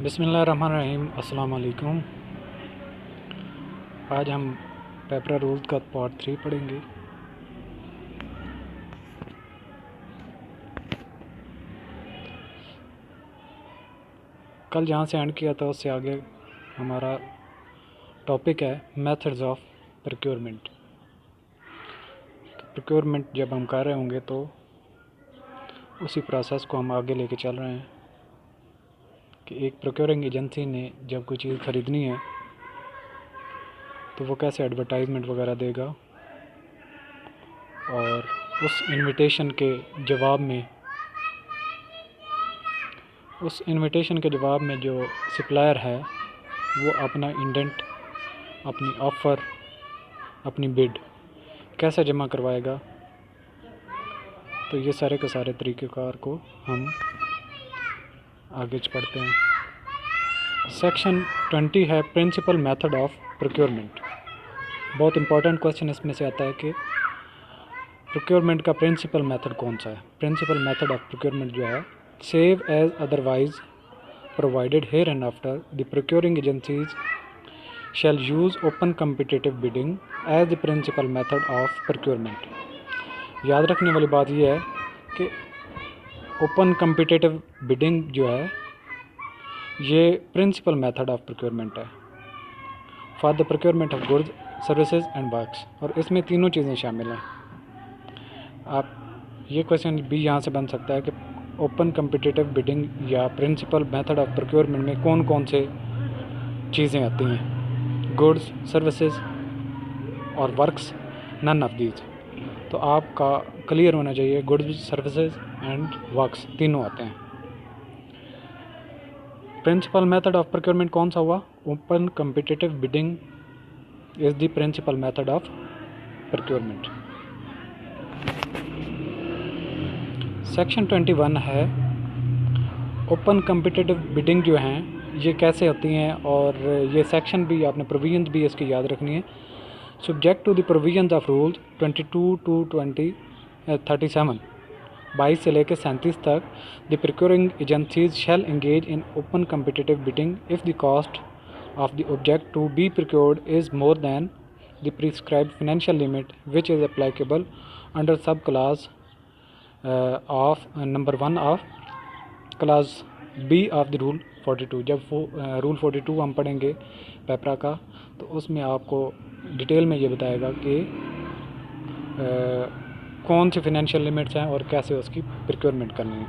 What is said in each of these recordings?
बिस्मिल्लाहिर्रहमानिर्रहीम। अस्सलाम वालेकुम। आज हम पेपरा रूल्स का पार्ट 3 पढ़ेंगे। कल जहाँ से एंड किया था उससे आगे हमारा टॉपिक है मेथड्स ऑफ प्रोक्योरमेंट। प्रोक्योरमेंट जब हम कर रहे होंगे तो उसी प्रोसेस को हम आगे लेके चल रहे हैं कि एक प्रोक्योरिंग एजेंसी ने जब कोई चीज़ ख़रीदनी है तो वो कैसे एडवर्टाइजमेंट वगैरह देगा, और उस इनविटेशन के जवाब में जो सप्लायर है वो अपना इंडेंट, अपनी ऑफ़र, अपनी बिड कैसे जमा करवाएगा। तो ये सारे के सारे तरीक़ेकार को हम आगे पढ़ते हैं। सेक्शन 20 है प्रिंसिपल मेथड ऑफ प्रोक्योरमेंट। बहुत इंपॉर्टेंट क्वेश्चन इसमें से आता है कि प्रोक्योरमेंट का प्रिंसिपल मेथड कौन सा है। प्रिंसिपल मेथड ऑफ प्रोक्योरमेंट जो है, save as otherwise provided hereinafter, the procuring agencies shall use open competitive bidding as the principal method of procurement। याद रखने वाली बात यह है कि ओपन कम्पिटिटिव बिडिंग जो है ये प्रिंसिपल मेथड ऑफ प्रोक्योरमेंट है for the procurement of goods, services and works. और इसमें तीनों चीज़ें शामिल हैं। आप ये क्वेश्चन भी यहाँ से बन सकता है कि ओपन कम्पिटिटिव बिडिंग या प्रिंसिपल मेथड ऑफ प्रोक्योरमेंट में कौन कौन से चीज़ें आती हैं, गुड्स, सर्विसेज और वर्क्स, नन ऑफ दीज। तो आपका क्लियर होना चाहिए गुड्स, सर्विसेज एंड वर्क्स तीनों आते हैं। प्रिंसिपल मेथड ऑफ प्रोक्योरमेंट कौन सा हुआ? Open competitive bidding is the principal method of procurement. Section 21 है ओपन कम्पिटिटिव बिडिंग जो हैं ये कैसे होती हैं, और ये सेक्शन भी आपने प्रोविजंस भी इसकी याद रखनी है। Subject to the provisions of rules 22 to 37 22 से लेकर 37 तक, the procuring agencies shall engage in open competitive bidding if the cost of the object to be procured is more than the prescribed financial limit which is applicable under sub clause of number 1 of clause B of the rule 42। जब rule 42 हम पढ़ेंगे पेपरा का तो उसमें आपको detail में ये बताएगा कि कौन सी फाइनेंशियल लिमिट्स हैं और कैसे उसकी प्रोक्योरमेंट करनी है।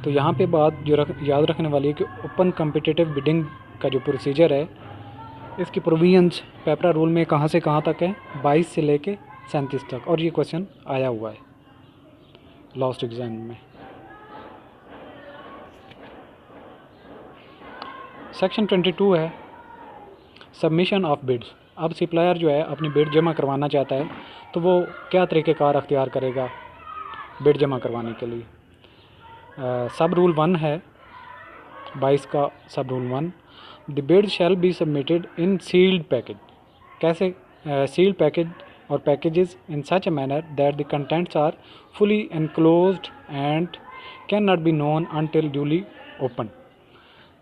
तो यहाँ पे बात जो याद रखने वाली है कि ओपन कम्पिटिटिव बिडिंग का जो प्रोसीजर है इसकी प्रोविजंस पेपरा रूल में कहाँ से कहाँ तक है, 22 से लेके 37 तक। और ये क्वेश्चन आया हुआ है लास्ट एग्जाम में। सेक्शन 22 है सबमिशन ऑफ बिड्स। अब सप्लायर जो है अपनी बिड जमा करवाना चाहता है तो वो क्या तरीक़ेकार अख्तियार करेगा बिड जमा करवाने के लिए। सब रूल 1 है 22 का sub rule 1, the bid shall be submitted in sealed package. कैसे? सील्ड पैकेज और packages in such a manner that the contents are fully enclosed and can not be known until duly open.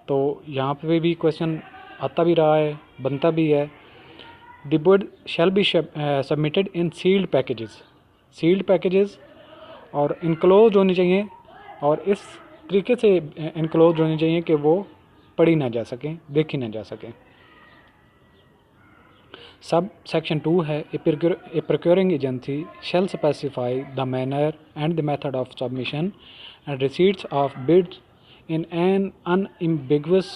तो यहाँ पे भी question आता भी रहा है, बनता भी है। The bid shall be submitted in sealed packages. Sealed packages और इनक्लोज होने चाहिए, और इस तरीके से इनक्लोज होने चाहिए कि वो पढ़ी ना जा सकें, देखी ना जा सकें। सब सेक्शन 2 है a procuring agency shall specify the manner and the method of submission and receipts of bids in an unambiguous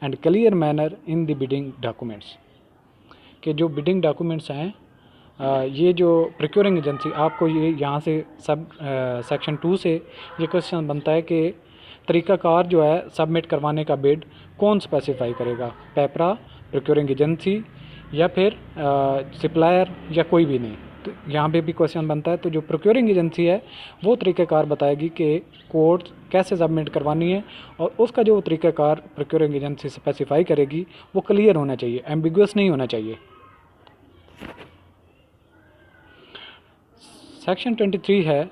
and clear manner in the bidding documents। कि जो बिडिंग डॉक्यूमेंट्स हैं ये जो प्रोक्योरिंग एजेंसी आपको ये यहाँ से सब सेक्शन 2 से ये क्वेश्चन बनता है कि तरीक़ाकार जो है सबमिट करवाने का बिड कौन स्पेसिफाई करेगा, पेपरा, प्रोक्योरिंग एजेंसी या फिर सप्लायर या कोई भी नहीं। तो यहाँ पे भी क्वेश्चन बनता है। तो जो प्रोक्योरिंग एजेंसी है वो तरीक़ाकार बताएगी कि कोड कैसे सबमिट करवानी है, और उसका जो तरीक़ाकार प्रोक्योरिंग एजेंसी स्पेसिफाई करेगी वो क्लियर होना चाहिए, एम्बिगुअस नहीं होना चाहिए। सेक्शन 23 है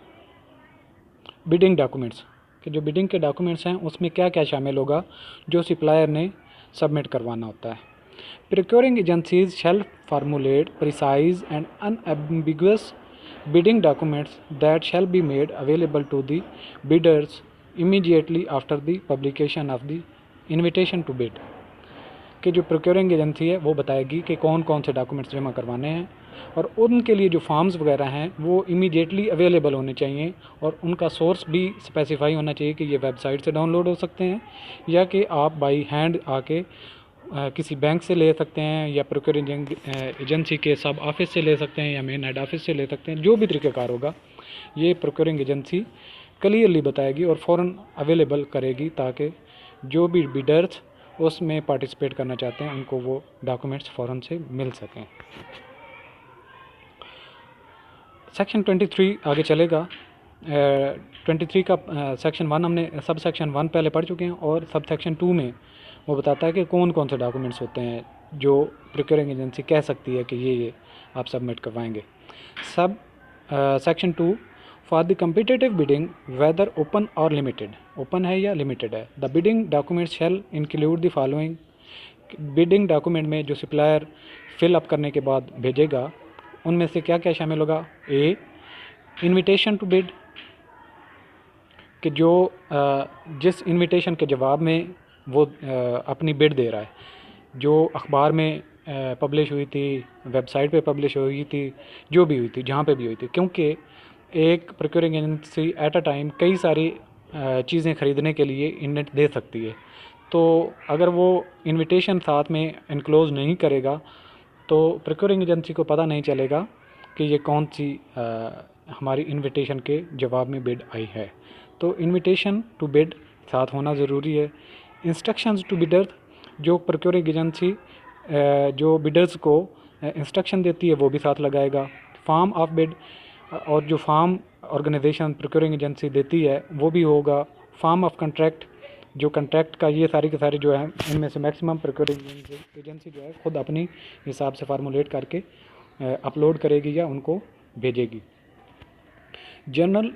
बिडिंग डॉक्यूमेंट्स। कि जो बिडिंग के डॉक्यूमेंट्स हैं उसमें क्या क्या शामिल होगा जो सप्लायर ने सबमिट करवाना होता है। Procuring agencies shall formulate precise and unambiguous bidding documents that shall be made available to the bidders immediately after the publication of the invitation to bid। कि जो प्रोक्योरिंग एजेंसी है वो बताएगी कि कौन कौन से डॉक्यूमेंट्स जमा करवाने हैं और उनके लिए जो फॉर्म्स वगैरह हैं वो इमीडिएटली अवेलेबल होने चाहिए और उनका सोर्स भी स्पेसिफाई होना चाहिए कि ये वेबसाइट से डाउनलोड हो सकते हैं या कि आप बाई हैंड आके किसी बैंक से ले सकते हैं या प्रोक्योरिंग एजेंसी के सब ऑफिस से ले सकते हैं या मेन हेड ऑफिस से ले सकते हैं। जो भी तरीक़ेकार होगा ये प्रोक्योरिंग एजेंसी क्लियरली बताएगी और फ़ौरन अवेलेबल करेगी ताकि जो भी बिडर्स उसमें पार्टिसिपेट करना चाहते हैं उनको वो डॉक्यूमेंट्स फ़ौरन से मिल सकें। सेक्शन 23 आगे चलेगा। 23 का सेक्शन 1 हमने सब सेक्शन 1 पहले पढ़ चुके हैं और सब सेक्शन 2 में वो बताता है कि कौन कौन से डॉक्यूमेंट्स होते हैं जो प्रोक्योरिंग एजेंसी कह सकती है कि ये आप सबमिट करवाएंगे। Sub section 2 for the competitive bidding whether open और लिमिटेड, ओपन है या लिमिटेड है, the bidding document shall include the following. Bidding document में जो सप्लायर फिल अप करने के बाद भेजेगा उनमें से क्या क्या शामिल होगा। ए, इन्विटेशन टू बिड, कि जो जिस इन्विटेशन के जवाब में वो अपनी बिड दे रहा है, जो अखबार में पब्लिश हुई थी, वेबसाइट पे पब्लिश हुई थी, जो भी हुई थी, जहाँ पे भी हुई थी, क्योंकि एक procuring agency at a time कई सारी चीज़ें ख़रीदने के लिए इन्वेंट दे सकती है। तो अगर वो इन्विटेशन साथ में इनक्लोज नहीं करेगा तो प्रोक्योरिंग एजेंसी को पता नहीं चलेगा कि ये कौन सी हमारी इन्विटेशन के जवाब में बिड आई है। तो इन्विटेशन टू बिड साथ होना ज़रूरी है। इंस्ट्रक्शंस टू बिडर्स, जो प्रोक्योरिंग एजेंसी जो बिडर्स को इंस्ट्रक्शन देती है वो भी साथ लगाएगा। फार्म ऑफ बिड, और जो फार्म ऑर्गेनाइजेशन प्रोक्योरिंग एजेंसी देती है वो भी होगा। फार्म ऑफ कंट्रैक्ट, जो कंट्रैक्ट का ये सारी के सारे जो है इनमें से मैक्सिमम प्रोक्योरिंग एजेंसी जो है ख़ुद अपनी हिसाब से फार्मूलेट करके अपलोड करेगी या उनको भेजेगी। जनरल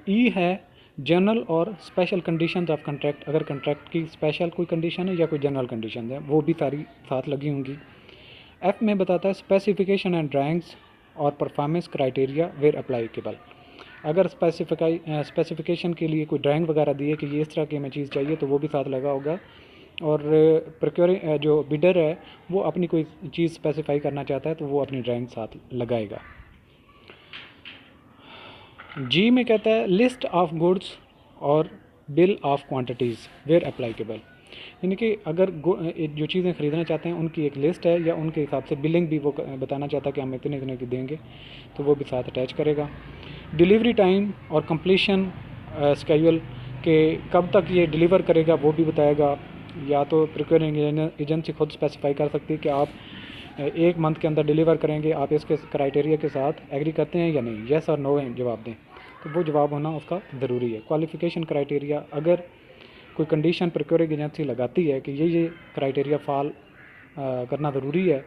ई है जनरल और स्पेशल कंडीशंस ऑफ कंट्रैक्ट, अगर कंट्रैक्ट की स्पेशल कोई कंडीशन है या कोई जनरल कंडीशन है वो भी सारी साथ लगी होंगी। एफ में बताता है स्पेसिफिकेशन एंड ड्राइंग्स और परफॉर्मेंस क्राइटेरिया वेयर अप्लाइकेबल। अगर स्पेसिफिकेशन के लिए कोई ड्राइंग वगैरह दी है कि ये इस तरह की हमें चीज़ चाहिए तो वो भी साथ लगा होगा। और प्रोक्योरिंग जो बिडर है वो अपनी कोई चीज़ स्पेसिफाई करना चाहता है तो वो अपनी ड्राइंग साथ लगाएगा। जी में कहता है लिस्ट ऑफ गुड्स और bill of quantities where applicable, यानी कि अगर जो चीज़ें ख़रीदना चाहते हैं उनकी एक लिस्ट है या उनके हिसाब से बिलिंग भी वो बताना चाहता है कि हम इतने इतने की देंगे तो वो भी साथ अटैच करेगा। डिलीवरी टाइम और कंप्लीशन स्केड्यूल के कब तक ये डिलीवर करेगा वो भी बताएगा। या तो प्रोक्योरिंग एजेंसी खुद स्पेसिफाई कर सकती है कि आप 1 मंथ के अंदर डिलीवर करेंगे, आप इसके क्राइटेरिया के साथ एग्री करते हैं या नहीं, येस और नो जवाब दें, तो वो जवाब होना उसका ज़रूरी है। क्वालिफ़िकेशन क्राइटेरिया, अगर कोई कंडीशन प्रोक्योरिंग एजेंसी लगाती है कि ये क्राइटेरिया फॉल करना ज़रूरी है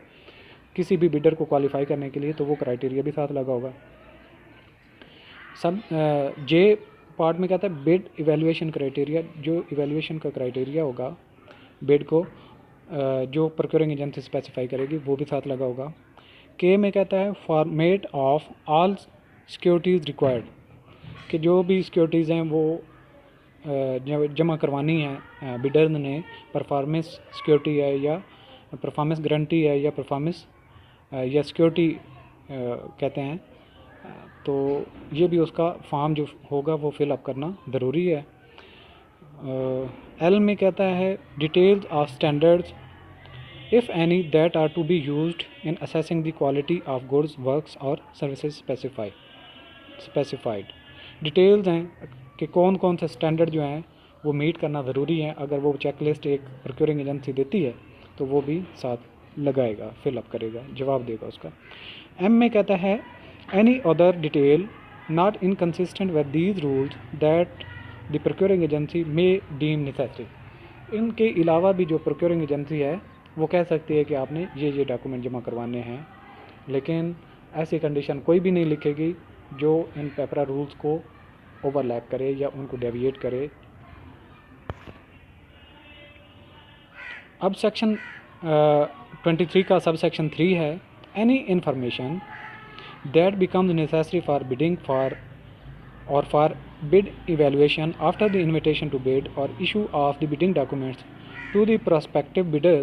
किसी भी बिडर को क्वालिफाई करने के लिए, तो वो क्राइटेरिया भी साथ लगा होगा। सब जे पार्ट में कहता है बिड इवैल्यूएशन क्राइटेरिया, जो इवैल्यूएशन का क्राइटेरिया होगा बिड को जो प्रोक्योरिंग एजेंसी स्पेसिफाई करेगी वो भी साथ लगा होगा। के में कहता है format of all securities required, कि जो भी सिक्योरिटीज़ हैं वो जमा करवानी है बिडर ने, परफॉर्मेंस सिक्योरिटी है या परफॉर्मेंस गारंटी है या परफॉर्मेंस या सिक्योरिटी कहते हैं, तो ये भी उसका फॉर्म जो होगा वो फिल अप करना ज़रूरी है। एल में कहता है details of standards if any that are to be used in assessing the quality of goods works और सर्विसेज स्पेसिफाइड। डिटेल्स हैं कि कौन कौन से स्टैंडर्ड जो हैं वो मीट करना ज़रूरी है। अगर वो चेकलिस्ट एक प्रोक्योरिंग एजेंसी देती है तो वो भी साथ लगाएगा, फिल अप करेगा, जवाब देगा उसका। एम में कहता है any other detail not inconsistent with these rules that the procuring agency में डीम नेसेसरी। इनके अलावा भी जो प्रोक्योरिंग एजेंसी है वो कह सकती है कि आपने ये डॉक्यूमेंट जमा करवाने हैं, लेकिन ऐसी कंडीशन कोई भी नहीं लिखेगी जो इन पेपरा रूल्स को ओवरलैप करे या उनको डेविएट करे अब सेक्शन 23 का सब सेक्शन 3 है, any information that becomes necessary for bidding for or for bid evaluation after the invitation to bid or issue of the bidding documents to the prospective bidder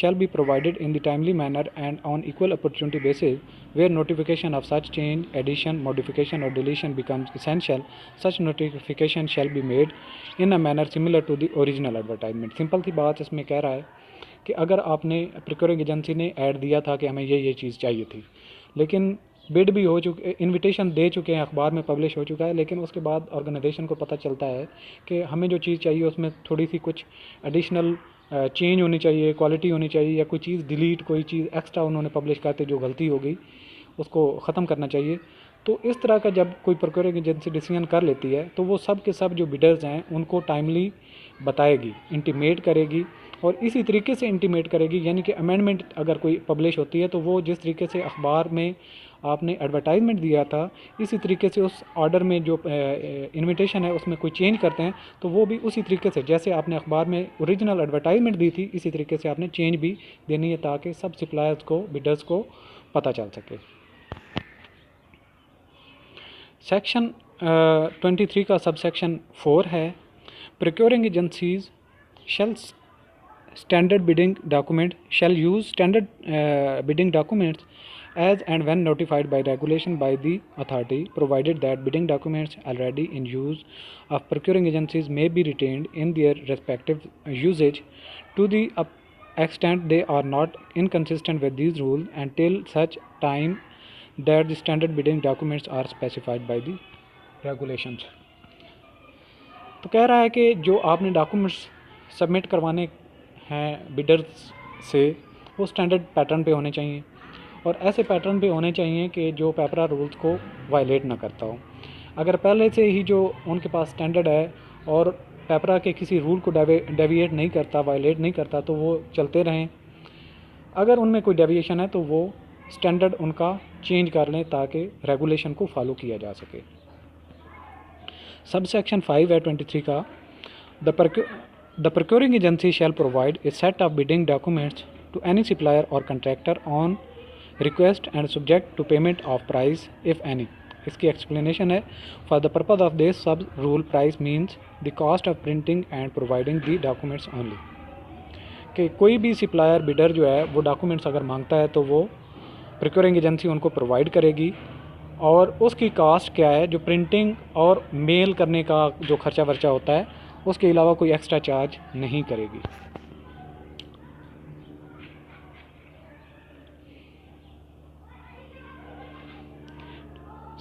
shall be provided in the timely manner and on equal opportunity basis. Where notification of such change, addition, modification or deletion becomes essential, such notification shall be made in a manner similar to the original advertisement. Simple सी बात इसमें कह रहा है कि अगर आपने procuring agency ने ऐड दिया था कि हमें ये चीज़ चाहिए थी, लेकिन बिड भी हो चुके, इनविटेशन दे चुके हैं, अखबार में पब्लिश हो चुका है, लेकिन उसके बाद ऑर्गेनाइजेशन को पता चलता है कि हमें जो चीज़ चाहिए उसमें थोड़ी सी कुछ एडिशनल चेंज होनी चाहिए, क्वालिटी होनी चाहिए, या कोई चीज़ डिलीट, कोई चीज़ एक्स्ट्रा उन्होंने पब्लिश करते जो गलती हो गई उसको ख़त्म करना चाहिए। तो इस तरह का जब कोई प्रोक्योरिंग एजेंसी डिसीजन कर लेती है तो वो सब के सब जो बिडर्स हैं उनको टाइमली बताएगी, इंटीमेट करेगी, और इसी तरीके से इंटीमेट करेगी, यानी कि अमेंडमेंट अगर कोई पब्लिश होती है तो वो जिस तरीके से अखबार में आपने एडवर्टाइजमेंट दिया था इसी तरीके से उस ऑर्डर में जो इनविटेशन है उसमें कोई चेंज करते हैं तो वो भी उसी तरीके से जैसे आपने अखबार में ओरिजिनल एडवर्टाइजमेंट दी थी इसी तरीके से आपने चेंज भी देनी है ताकि सब सप्लायर्स को, बिडर्स को पता चल सके। सेक्शन 23 का सब सेक्शन 4 है, procuring agencies shell standard bidding document shall use standard bidding documents as and when notified by regulation by the authority, provided that bidding documents already in use of procuring agencies may be retained in their respective usage to the extent they are not inconsistent with these rules until such time that the standard bidding documents are specified by the regulations। तो कह रहा है कि जो आपने documents submit करवाने हैं bidders से वो स्टैंडर्ड पैटर्न पे होने चाहिए, और ऐसे पैटर्न पे होने चाहिए कि जो पेपरा रूल्स को वायलेट ना करता हो। अगर पहले से ही जो उनके पास स्टैंडर्ड है और पेपरा के किसी रूल को डेविएट नहीं करता, वायलेट नहीं करता, तो वो चलते रहें। अगर उनमें कोई डेविएशन है तो वो स्टैंडर्ड उनका चेंज कर लें ताकि रेगुलेशन को फॉलो किया जा सके। सब सेक्शन 5 है 23 का, The procuring agency shall provide a set of bidding documents to any supplier or contractor on request and subject to payment of price if any। इसकी explanation है, for the purpose of this sub rule price means the cost of printing and providing the documents only। कि कोई भी supplier bidder जो है वो documents अगर मांगता है तो वो प्रोक्योरिंग एजेंसी उनको प्रोवाइड करेगी, और उसकी कास्ट क्या है, जो प्रिंटिंग और मेल करने का जो खर्चा वर्चा होता है उसके अलावा कोई एक्स्ट्रा चार्ज नहीं करेगी।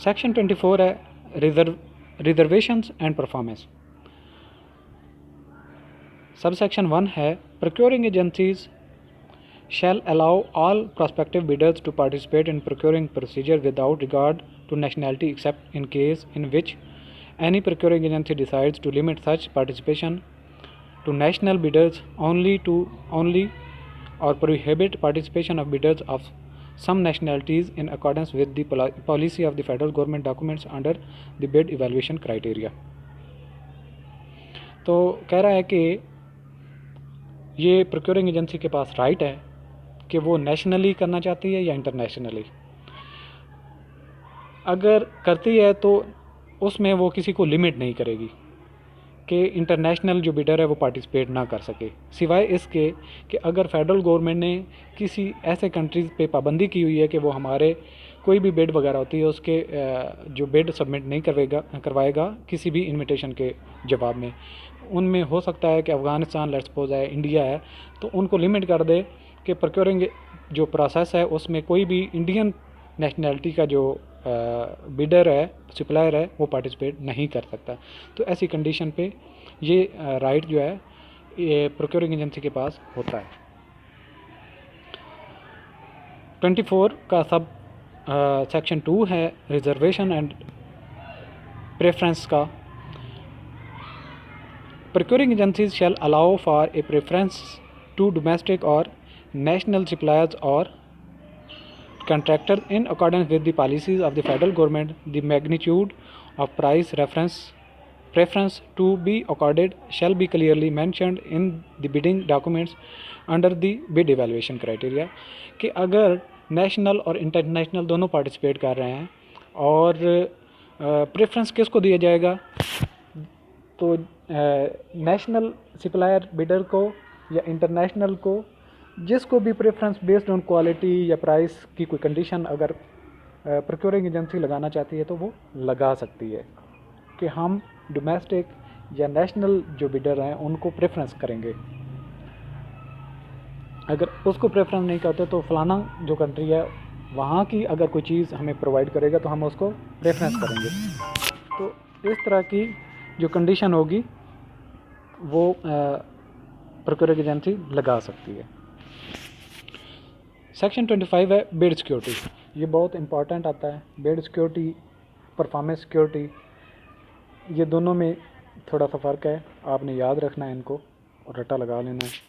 सेक्शन 24 है, reservations and performance. Sub section 1 है, procuring agencies shall allow all prospective bidders to participate in procuring procedure without regard to nationality except in case in which any procuring agency decides to limit such participation to national bidders only or prohibit participation of bidders of some nationalities in accordance with the policy of the federal government documents under the bid evaluation criteria। तो कह रहा है कि ये procuring agency के पास right है कि वो नेशनली करना चाहती है या इंटरनेशनली। अगर करती है तो उसमें वो किसी को लिमिट नहीं करेगी कि इंटरनेशनल जो बिडर है वो पार्टिसिपेट ना कर सके, सिवाय इसके कि अगर फेडरल गवर्नमेंट ने किसी ऐसे कंट्रीज़ पे पाबंदी की हुई है कि वो हमारे कोई भी बिड वगैरह होती है उसके जो बिड सबमिट नहीं करवाएगा किसी भी इनविटेशन के जवाब में। उनमें हो सकता है कि अफ़गानिस्तान, लेट्स सपोज है, इंडिया है, तो उनको लिमिट कर दे कि प्रोक्योरिंग जो प्रोसेस है उसमें कोई भी इंडियन नेशनैलिटी का जो बिडर है, सप्लायर है, वो पार्टिसिपेट नहीं कर सकता। तो ऐसी कंडीशन पे ये राइट जो है ये प्रोक्योरिंग एजेंसी के पास होता है। 24 का सब सेक्शन 2 है, रिजर्वेशन एंड प्रेफरेंस का। Procuring agencies shall allow for a preference to domestic और national suppliers or contractors in accordance with the policies of the federal government, the magnitude of price reference preference to be accorded shall be clearly mentioned in the bidding documents under the bid evaluation criteria। कि अगर national और international दोनों participate कर रहे हैं और preference किसको दिया जाएगा, तो नेशनल सप्लायर बिडर को या इंटरनेशनल को, जिसको भी प्रेफरेंस बेस्ड ऑन क्वालिटी या प्राइस की कोई कंडीशन अगर प्रोक्योरिंग एजेंसी लगाना चाहती है तो वो लगा सकती है कि हम डोमेस्टिक या नेशनल जो बिडर हैं उनको प्रेफरेंस करेंगे। अगर उसको प्रेफरेंस नहीं करते तो फलाना जो कंट्री है वहाँ की अगर कोई चीज़ हमें प्रोवाइड करेगा तो हम उसको प्रेफरेंस करेंगे। तो इस तरह की जो कंडीशन होगी वो प्रोक्योरिंग एजेंसी लगा सकती है। सेक्शन 25 है बिड सिक्योरिटी। ये बहुत इंपॉर्टेंट आता है। बिड सिक्योरिटी, परफॉर्मेंस सिक्योरिटी, ये दोनों में थोड़ा सा फ़र्क है, आपने याद रखना है इनको और रट्टा लगा लेना है।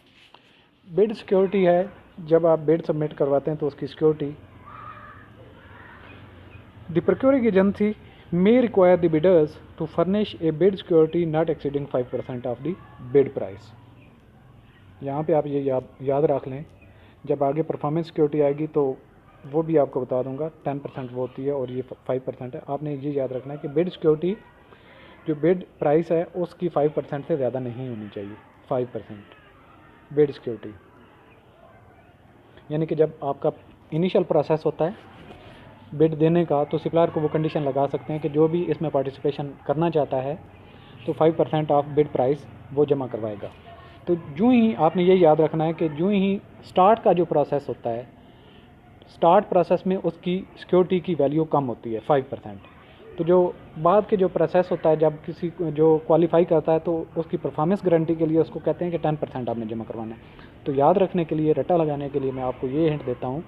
बिड सिक्योरिटी है जब आप बिड सबमिट करवाते हैं तो उसकी security, the procuring agency may require the bidders to furnish a bid security not exceeding 5% of the bid price। यहाँ पे आप ये याद रख लें, जब आगे परफॉर्मेंस सिक्योरिटी आएगी तो वो भी आपको बता दूंगा। 10% वो होती है और ये 5% है। आपने ये याद रखना है कि बिड सिक्योरिटी जो बिड प्राइस है उसकी 5% से ज़्यादा नहीं होनी चाहिए। 5% बिड सिक्योरिटी, यानी कि जब आपका इनिशियल प्रोसेस होता है बिड देने का तो सप्लायर को वो कंडीशन लगा सकते हैं कि जो भी इसमें पार्टिसिपेशन करना चाहता है तो 5% ऑफ बिड प्राइस वो जमा करवाएगा। तो यूँ ही आपने ये याद रखना है कि यूँ ही स्टार्ट का जो प्रोसेस होता है, स्टार्ट प्रोसेस में उसकी सिक्योरिटी की वैल्यू कम होती है 5%। तो जो बाद के जो प्रोसेस होता है जब किसी जो क्वालिफाई करता है तो उसकी परफॉर्मेंस गारंटी के लिए उसको कहते हैं कि 10% आपने जमा करवाना है। तो याद रखने के लिए, रट्टा लगाने के लिए मैं आपको ये हिंट देता हूँ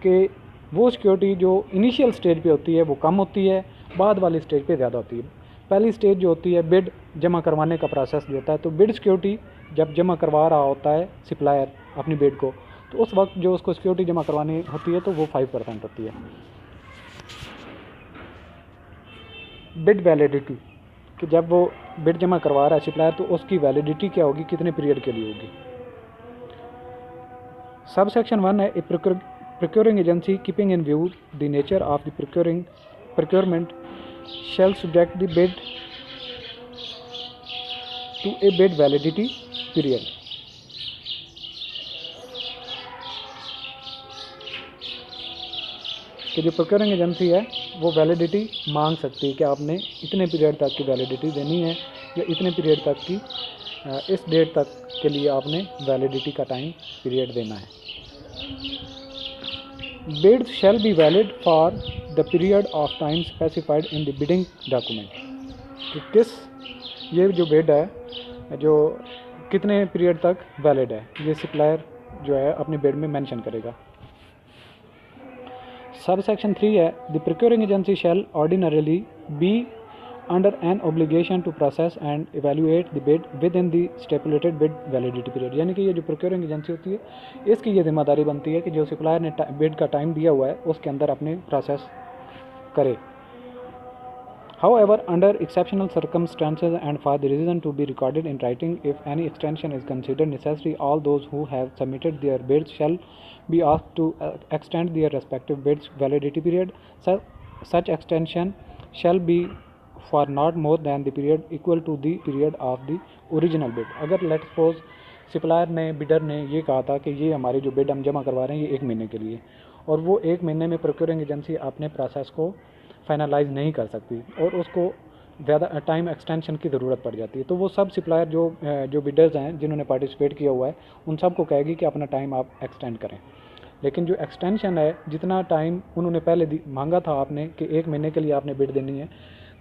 कि वो सिक्योरिटी जो इनिशियल स्टेज पे होती है वो कम होती है, बाद वाली स्टेज पे ज़्यादा होती है। पहली स्टेज जो होती है बिड जमा करवाने का प्रोसेस जो होता है, तो बिड सिक्योरिटी जब जमा करवा रहा होता है सप्लायर अपनी बिड को, तो उस वक्त जो उसको सिक्योरिटी जमा करवानी होती है तो वो 5% होती है। बिड वैलिडिटी, कि जब वो बिड जमा करवा रहा है सप्लायर तो उसकी वैलिडिटी क्या होगी, कितने पीरियड के लिए होगी। सब सेक्शन 1 है procuring agency keeping in view the nature of the procurement shall subject the bid to a bid validity period। कि जो प्रोक्योरिंग एजेंसी है वो वैलिडिटी मांग सकती है कि आपने इतने पीरियड तक की वैलिडिटी देनी है या इतने पीरियड तक की इस डेट तक के लिए आपने वैलिडिटी का टाइम पीरियड देना है। Bids shall be valid for the period of time specified in the bidding document। कि किस ये जो बिड है जो कितने पीरियड तक वैलिड है, ये सप्लायर जो है अपनी बिड में मेंशन करेगा। सब सेक्शन 3 है the procuring agency shall ordinarily be under an obligation to process and evaluate the bid within the stipulated bid validity period. यानी कि ये जो प्रोक्योरिंग एजेंसी होती है इसकी ये जिम्मेदारी बनती है कि जो सप्लायर ने बिड का टाइम दिया हुआ है उसके अंदर अपने प्रोसेस करे। However, under exceptional circumstances and for the reason to be recorded in writing, if any extension is considered necessary, all those who have submitted their bids shall be asked to extend their respective bids validity period। Such extension shall be for not more than the period equal to the period of the original bid। अगर let suppose supplier ने, bidder ने ये कहा था कि ये हमारी जो बिड हम जमा करवा रहे हैं ये 1 महीने के लिए, और वो 1 महीने में प्रोक्योरिंग एजेंसी अपने प्रोसेस को फाइनलाइज नहीं कर सकती और उसको ज़्यादा टाइम एक्सटेंशन की ज़रूरत पड़ जाती है, तो वो सब सप्लायर जो बिडर्स हैं जिन्होंने पार्टिसिपेट किया हुआ है उन सब को कहेगी कि अपना टाइम आप एक्सटेंड करें। लेकिन जो एक्सटेंशन है, जितना टाइम उन्होंने पहले मांगा था आपने कि 1 महीने के लिए आपने बिड देनी है,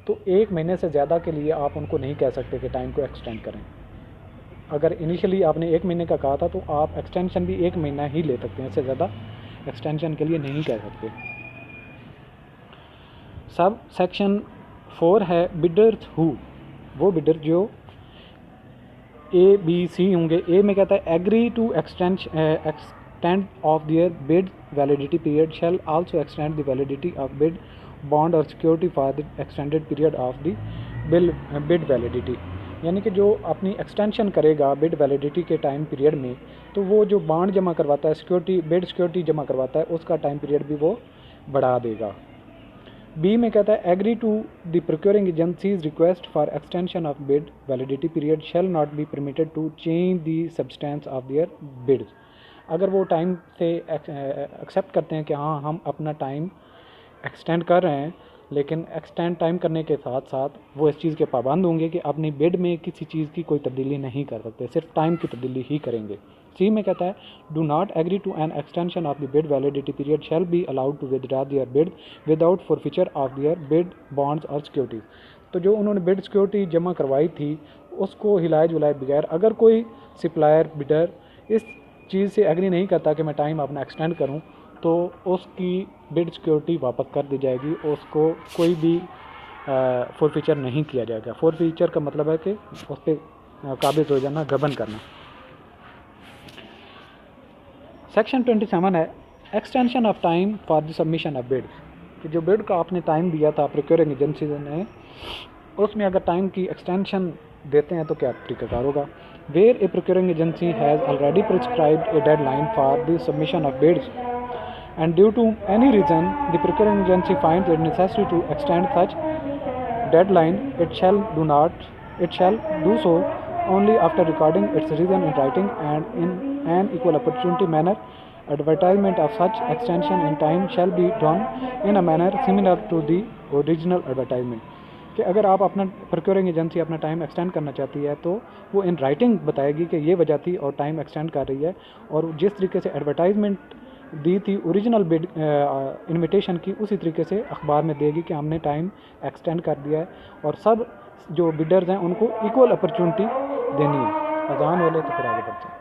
तो 1 महीने से ज़्यादा के लिए आप उनको नहीं कह सकते कि टाइम को एक्सटेंड करें। अगर इनिशियली आपने 1 महीने का कहा था तो आप एक्सटेंशन भी 1 महीना ही ले सकते हैं, इससे ज़्यादा एक्सटेंशन के लिए नहीं कह सकते। सब सेक्शन 4 है बिडर्स हु, वो बिडर जो ए बी सी होंगे। ए में कहता है agree to extend of their bid validity period shall also extend the validity of bid bond और security for the extended period of the bid validity, यानी कि जो अपनी एक्सटेंशन करेगा बिड वैलिडिटी के टाइम पीरियड में, तो वो जो बॉन्ड जमा करवाता है, सिक्योरिटी बिड सिक्योरिटी जमा करवाता है, उसका टाइम पीरियड भी वो बढ़ा देगा। बी में कहता है agree to the procuring agencies request for extension of bid validity period shall not be permitted to change the substance of their bid. अगर वो टाइम से एक्सेप्ट करते हैं कि हाँ हम अपना टाइम एक्सटेंड कर रहे हैं, लेकिन एक्सटेंड टाइम करने के साथ साथ वो इस चीज़ के पाबंद होंगे कि अपनी बिड में किसी चीज़ की कोई तब्दीली नहीं कर सकते, सिर्फ टाइम की तब्दीली ही करेंगे। सी में कहता है do not agree to an extension of the bid validity period shall be allowed to withdraw their bid without forfeiture of their bid bonds और सिक्योरिटीज़। तो जो उन्होंने बिड सिक्योरिटी जमा करवाई थी उसको हिलाए जुलाए बगैर अगर कोई सप्लायर बिडर इस चीज़ से एग्री नहीं करता कि मैं टाइम अपना एक्सटेंड करूं, तो उसकी बिड सिक्योरिटी वापस कर दी जाएगी, उसको कोई भी फॉरफीचर नहीं किया जाएगा। फॉरफीचर का मतलब है कि उस पर काबिज हो जाना, गबन करना। सेक्शन 27 है extension of time for the submission of bid, कि जो बिड का आपने टाइम दिया था प्रोक्योरिंग एजेंसी ने, उसमें अगर टाइम की एक्सटेंशन देते हैं तो क्या तरीकाकार होगा। Where a procuring agency has already prescribed a deadline for the submission of bids and due to any reason the procuring agency finds it necessary to extend such deadline, it shall do so only after recording its reason in writing and in an equal opportunity manner. Advertisement of such extension in time shall be done in a manner similar to the original advertisement. कि अगर आप अपना procuring agency अपना time extend करना चाहती है तो वो इन राइटिंग बताएगी कि ये वजह थी और टाइम एक्सटेंड कर रही है, और जिस तरीके से एडवर्टाइजमेंट दी थी ओरिजिनल बिड इनविटेशन की, उसी तरीके से अखबार में देगी कि हमने टाइम एक्सटेंड कर दिया है, और सब जो बिडर्स हैं उनको इक्वल अपॉर्चुनिटी देनी है। अजान वाले तो फिर आगे बढ़ते हैं।